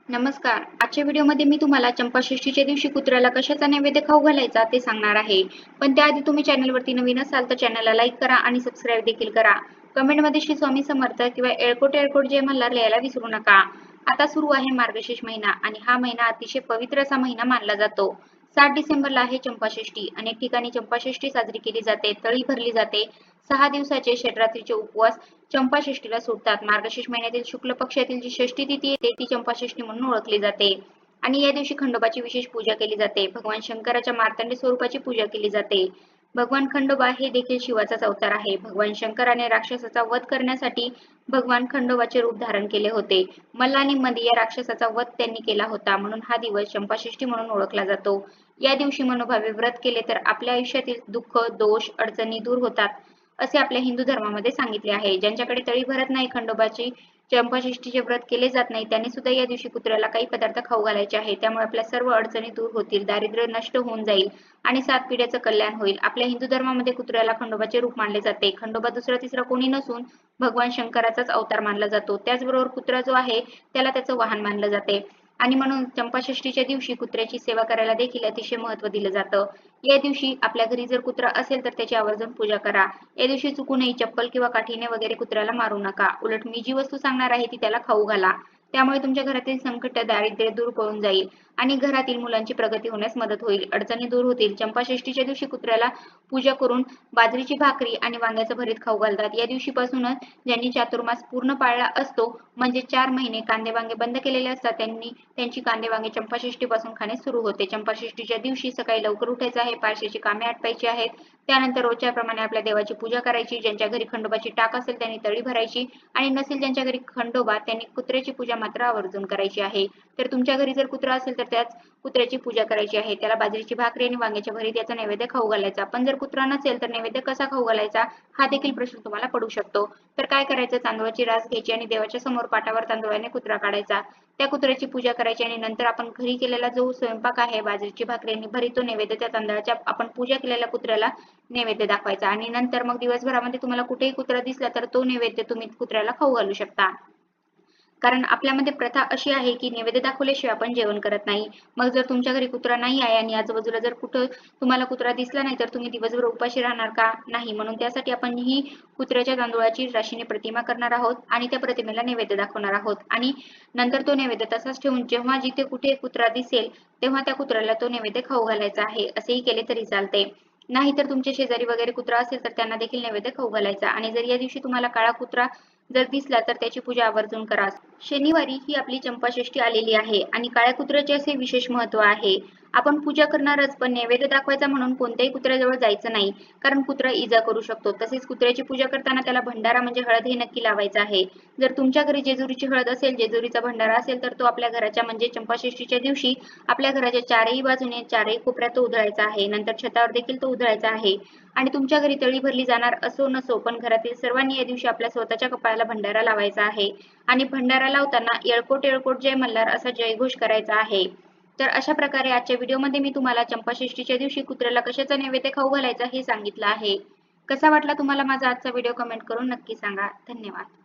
नमस्कार. आजच्या व्हिडिओमध्ये मी तुम्हाला चंपाषष्ठीच्या दिवशी कुत्र्याला कशाचा नैवेद्य खाऊ घालायचा ते सांगणार आहे. पण त्याआधी तुम्ही चॅनलवरती नवीन असाल तर चॅनलला लाईक करा आणि सबस्क्राईब देखील करा. कमेंटमध्ये श्री स्वामी समर्थ किंवा येळकोट येळकोट जय मल्हार लिहायला विसरू नका. आता सुरू आहे मार्गशीर्ष महिना आणि हा महिना अतिशय पवित्र असा महिना मानला जातो. 7 डिसेंबरला आहे चंपाषष्ठी. अनेक ठिकाणी चंपाषष्ठी साजरी केली जाते, तळी भरली जाते. 6 दिवसाचे षटरात्रीचे उपवास चंपाषष्ठीला सुटतात. मार्गशीर्ष महिन्यातील शुक्ल पक्षातील जी षष्ठी तिथी येते ती चंपाषष्ठी म्हणून ओळखली जाते. आणि या दिवशी खंडोबाची विशेष पूजा केली जाते. भगवान शंकराच्या मार्तंड स्वरूपाची पूजा केली जाते. भगवान खंडोबा हे देखील शिवाचाच अवतार आहे. भगवान शंकराने राक्षसाचा वध करण्यासाठी भगवान खंडोबाचे रूप धारण केले होते. मल्लानीमध्ये या राक्षसाचा वध त्यांनी केला होता, म्हणून हा दिवस चंपाषष्ठी म्हणून ओळखला जातो. या दिवशी मनोभावे व्रत केले तर आपल्या आयुष्यातील दुःख, दोष, अडचणी दूर होतात, असे आपल्या हिंदू धर्मामध्ये सांगितले आहे. ज्यांच्याकडे तळी भरत नाही, खंडोबाची चंपाषष्ठीचे व्रत केले जात नाही, त्यांनी सुद्धा या दिवशी कुत्र्याला काही पदार्थ खाऊ घालायचे आहे. त्यामुळे आपल्या सर्व अडचणी दूर होतील, दारिद्र्य नष्ट होऊन जाईल आणि 7 पिढ्याचं कल्याण होईल. आपल्या हिंदू धर्मामध्ये कुत्र्याला खंडोबाचे रूप मानले जाते. खंडोबा दुसरा तिसरा कोणी नसून भगवान शंकराचाच अवतार मानला जातो. त्याचबरोबर कुत्रा जो आहे त्याला त्याचं वाहन मानलं जाते. आणि म्हणून चंपाषष्ठीच्या दिवशी कुत्र्याची सेवा करायला देखील अतिशय महत्त्व दिलं जातं. या दिवशी आपल्या घरी जर कुत्रा असेल तर त्याची आवर्जून पूजा करा. या दिवशी चुकूनही चप्पल किंवा काठीने वगैरे कुत्र्याला मारू नका. उलट मी जी वस्तू सांगणार आहे ती त्याला खाऊ घाला. त्यामुळे तुमच्या घरातील संकट, दारिद्र्य दूर पळून जाईल आणि घरातील मुलांची प्रगती होण्यास मदत होईल. अडचणी दूर होतील. चंपाषष्ठीच्या दिवशी कुत्र्याला पूजा करून बाजरीची भाकरी आणि वांग्याचं भरीत खाऊ घालतात. या दिवशीपासूनच ज्यांनी चातुर्मास पूर्ण पाळला असतो, म्हणजे 4 महिने कांदे वांगे बंद केलेले असतात, त्यांनी त्यांची कांदे वांगे चंपाषष्ठीपासून खाणे सुरू होते. चंपाषष्ठीच्या दिवशी सकाळी लवकर उठायचं आहे, पारशीची कामे आटपायची आहेत. त्यानंतर रोजच्या प्रमाणे आपल्या देवाची पूजा करायची. ज्यांच्या घरी खंडोबाची टाक असेल त्यांनी तळी भरायची आणि नसेल ज्यांच्या घरी खंडोबा त्यांनी कुत्र्याची पूजा मात्र आवर्जून करायची आहे. तर तुमच्या घरी जर कुत्रा असेल तर त्याच कुत्र्याची पूजा करायची आहे. त्याला बाजरीची भाकरी आणि वांग्याच्या भरीत याचा नैवेद्य खाऊ घालायचा. पण जर कुत्रा नसेल तर नैवेद्य कसा खाऊ घालायचा हा देखील प्रश्न तुम्हाला पडू शकतो. तर काय करायचं, तांदूळाची रास घ्यायची आणि देवाच्या समोर पाटावर तांदूळाने कुत्रा काढायचा. त्या कुत्र्याची पूजा करायची आणि नंतर आपण घरी केलेला जो स्वयंपाक आहे, बाजरीची भाकरी आणि भरीत, तो नैवेद्य त्या तांदळाच्या आपण पूजा केलेल्या कुत्र्याला नैवेद्य दाखवायचा. आणि नंतर मग दिवसभरामध्ये तुम्हाला कुठेही कुत्रा दिसला तर तो नैवेद्य तुम्ही कुत्र्याला खाऊ घालू शकता. कारण आपल्यामध्ये प्रथा अशी आहे की नैवेद्य दाखवल्याशिवाय आपण जेवण करत नाही. मग जर तुमच्या घरी कुत्रा नाही आहे आणि आजूबाजूला जर कुठं तुम्हाला कुत्रा दिसला नाही तर तुम्ही दिवसभर उपाशी राहणार का? नाही. म्हणून त्यासाठी आपण ही कुत्र्याच्या तांदूळाची राशीने प्रतिमा करणार आहोत आणि त्या प्रतिमेला नैवेद्य दाखवणार आहोत. आणि नंतर तो नैवेद्य तसाच ठेवून जेव्हा जिथे कुठे कुत्रा दिसेल तेव्हा त्या कुत्र्याला तो नैवेद्य खाऊ घालायचा आहे. असेही केले तरी चालते. नाहीतर तुमच्या शेजारी वगैरे कुत्रा असेल तर त्यांना देखील नैवेद्य खाऊ घालायचा. आणि जर या दिवशी तुम्हाला काळा कुत्रा जर दिसला तर त्याची पूजा आवर्जून करा. शनिवारी ही आपली चंपाषष्ठी आलेली आहे आणि काळ्या कुत्र्याचे असे विशेष महत्त्व आहे. आपण पूजा करणारच, पण नैवेद्य दाखवायचा म्हणून कोणत्याही कुत्र्याजवळ जायचं नाही, कारण कुत्रा इजा करू शकतो. तसेच कुत्र्याची पूजा करताना त्याला भंडारा म्हणजे हळद हे नक्की लावायचं आहे. जर तुमच्या घरी जेजुरीची हळद असेल, जेजुरीचा भंडारा असेल तर तो आपल्या घराच्या म्हणजे चंपाषष्ठीच्या दिवशी आपल्या घराच्या चारही बाजूने, चारही कोपऱ्यात तो उधळायचा आहे. नंतर छतावर देखील तो उधळायचा आहे. आणि तुमच्या घरी तळी भरली जाणार असो नसो, पण घरातील सर्वांनी या दिवशी आपल्या स्वतःच्या कपाळाला भंडारा लावायचा आहे. आणि भंडारा लावताना येळकोट येळकोट जय मल्हार असा जयघोष करायचा आहे. तर अशा प्रकारे आजच्या व्हिडिओमध्ये मी तुम्हाला चंपाषष्ठीच्या दिवशी कुत्र्याला कशाचा नैवेद्य खाऊ घालायचा हे सांगितलं आहे. कसा वाटला तुम्हाला माझा आजचा व्हिडिओ कमेंट करून नक्की सांगा. धन्यवाद.